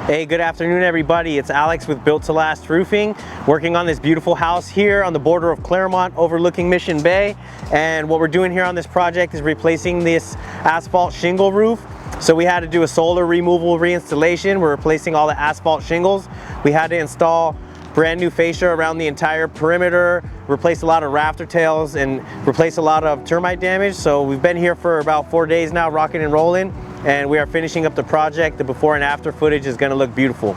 Hey, good afternoon everybody. It's Alex with Built to Last Roofing, working on this beautiful house here on the border of Clairemont overlooking Mission Bay. And what we're doing here on this project is replacing this asphalt shingle roof. So we had to do a solar removal reinstallation. We're replacing all the asphalt shingles. We had to install brand new fascia around the entire perimeter, replace a lot of rafter tails, and replace a lot of termite damage. So we've been here for about 4 days now, rocking and rolling, and we are finishing up the project. The before and after footage is going to look beautiful.